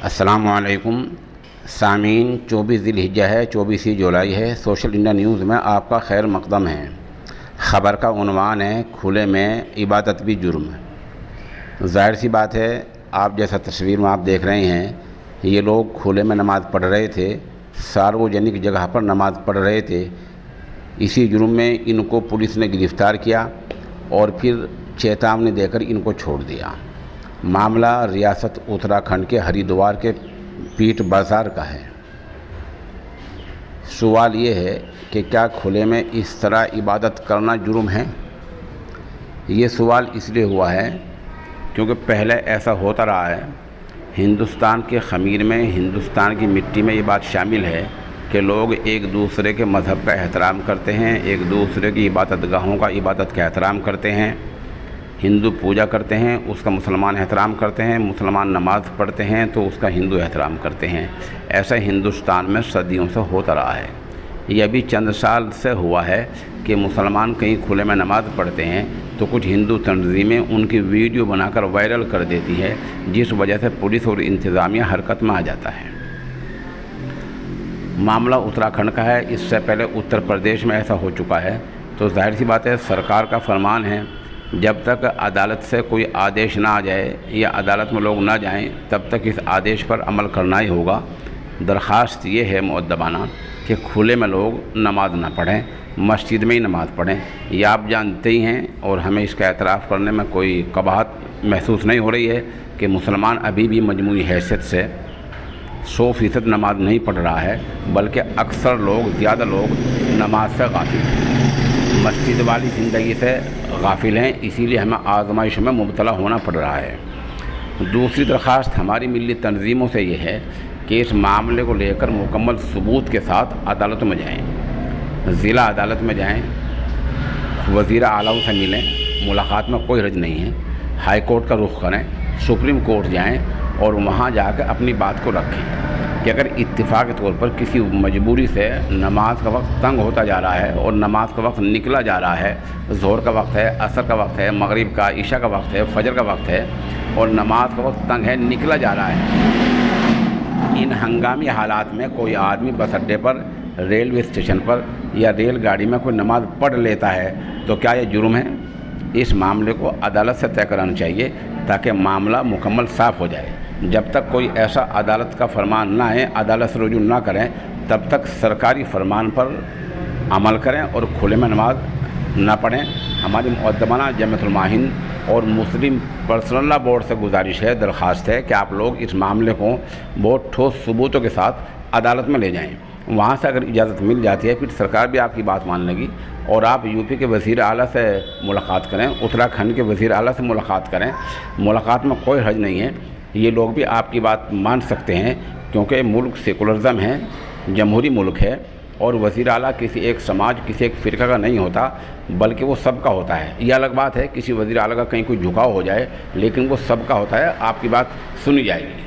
السلام علیکم سامعین، 24 ذی الحجہ ہے، 24 جولائی ہے۔ سوشل انڈیا نیوز میں آپ کا خیر مقدم ہے۔ خبر کا عنوان ہے کھلے میں عبادت بھی جرم۔ ظاہر سی بات ہے، آپ جیسا تصویر میں آپ دیکھ رہے ہیں، یہ لوگ کھلے میں نماز پڑھ رہے تھے، ساروجنک جگہ پر نماز پڑھ رہے تھے۔ اسی جرم میں ان کو پولیس نے گرفتار کیا اور پھر چیتاونی دے کر ان کو چھوڑ دیا۔ معاملہ ریاست اتراکھنڈ کے ہریدوار کے پیٹ بازار کا ہے۔ سوال یہ ہے کہ کیا کھلے میں اس طرح عبادت کرنا جرم ہے؟ یہ سوال اس لیے ہوا ہے کیونکہ پہلے ایسا ہوتا رہا ہے۔ ہندوستان کے خمیر میں، ہندوستان کی مٹی میں یہ بات شامل ہے کہ لوگ ایک دوسرے کے مذہب کا احترام کرتے ہیں، ایک دوسرے کی عبادت گاہوں کا عبادت کا احترام کرتے ہیں۔ ہندو پوجا کرتے ہیں، اس کا مسلمان احترام کرتے ہیں، مسلمان نماز پڑھتے ہیں تو اس کا ہندو احترام کرتے ہیں۔ ایسا ہندوستان میں صدیوں سے ہوتا رہا ہے۔ یہ ابھی چند سال سے ہوا ہے کہ مسلمان کہیں کھلے میں نماز پڑھتے ہیں تو کچھ ہندو تنظیمیں ان کی ویڈیو بنا کر وائرل کر دیتی ہے، جس وجہ سے پولیس اور انتظامیہ حرکت میں آ جاتا ہے۔ معاملہ اتراکھنڈ کا ہے، اس سے پہلے اتر پردیش میں ایسا ہو چکا ہے۔ تو ظاہر سی بات ہے، سرکار کا فرمان ہے جب تک عدالت سے کوئی آدیش نہ آ جائے یا عدالت میں لوگ نہ جائیں تب تک اس آدیش پر عمل کرنا ہی ہوگا۔ درخواست یہ ہے مؤدبانہ کہ کھلے میں لوگ نماز نہ پڑھیں، مسجد میں ہی نماز پڑھیں۔ یہ آپ جانتے ہی ہیں اور ہمیں اس کا اعتراف کرنے میں کوئی قباحت محسوس نہیں ہو رہی ہے کہ مسلمان ابھی بھی مجموعی حیثیت سے 100% نماز نہیں پڑھ رہا ہے، بلکہ اکثر لوگ، زیادہ لوگ نماز سے غافل ہیں، مسجد والی زندگی سے غافل ہیں، اسی لیے ہمیں آزمائش میں مبتلا ہونا پڑ رہا ہے۔ دوسری درخواست ہماری ملی تنظیموں سے یہ ہے کہ اس معاملے کو لے کر مکمل ثبوت کے ساتھ عدالت میں جائیں، ضلع عدالت میں جائیں، وزیر اعلیٰ سے ملیں، ملاقات میں کوئی حرج نہیں ہے، ہائی کورٹ کا رخ کریں، سپریم کورٹ جائیں اور وہاں جا کے اپنی بات کو رکھیں کہ اگر اتفاقی طور پر کسی مجبوری سے نماز کا وقت تنگ ہوتا جا رہا ہے اور نماز کا وقت نکلا جا رہا ہے، ظہر کا وقت ہے، عصر کا وقت ہے، مغرب کا، عشاء کا وقت ہے، فجر کا وقت ہے اور نماز کا وقت تنگ ہے، نکلا جا رہا ہے، ان ہنگامی حالات میں کوئی آدمی بس اڈے پر، ریلوے اسٹیشن پر یا ریل گاڑی میں کوئی نماز پڑھ لیتا ہے تو کیا یہ جرم ہے؟ اس معاملے کو عدالت سے طے کرانا چاہیے تاکہ معاملہ مکمل صاف ہو جائے۔ جب تک کوئی ایسا عدالت کا فرمان نہ ہے، عدالت سے رجوع نہ کریں، تب تک سرکاری فرمان پر عمل کریں اور کھلے میں نماز نہ پڑھیں۔ ہماری مؤدبانہ جمعیت علماء ہند اور مسلم پرسنل لا بورڈ سے گزارش ہے، درخواست ہے کہ آپ لوگ اس معاملے کو بہت ٹھوس ثبوتوں کے ساتھ عدالت میں لے جائیں۔ وہاں سے اگر اجازت مل جاتی ہے پھر سرکار بھی آپ کی بات مان لے گی اور آپ یو پی کے وزیر اعلیٰ سے ملاقات کریں، اتراکھنڈ کے وزیر اعلیٰ سے ملاقات کریں، ملاقات میں کوئی حرج نہیں ہے۔ یہ لوگ بھی آپ کی بات مان سکتے ہیں کیونکہ ملک سیکولرزم ہے، جمہوری ملک ہے اور وزیر اعلیٰ کسی ایک سماج، کسی ایک فرقہ کا نہیں ہوتا بلکہ وہ سب کا ہوتا ہے۔ یہ الگ بات ہے کسی وزیر اعلیٰ کا کہیں کوئی جھکاؤ ہو جائے، لیکن وہ سب کا ہوتا ہے، آپ کی بات سنی جائے گی۔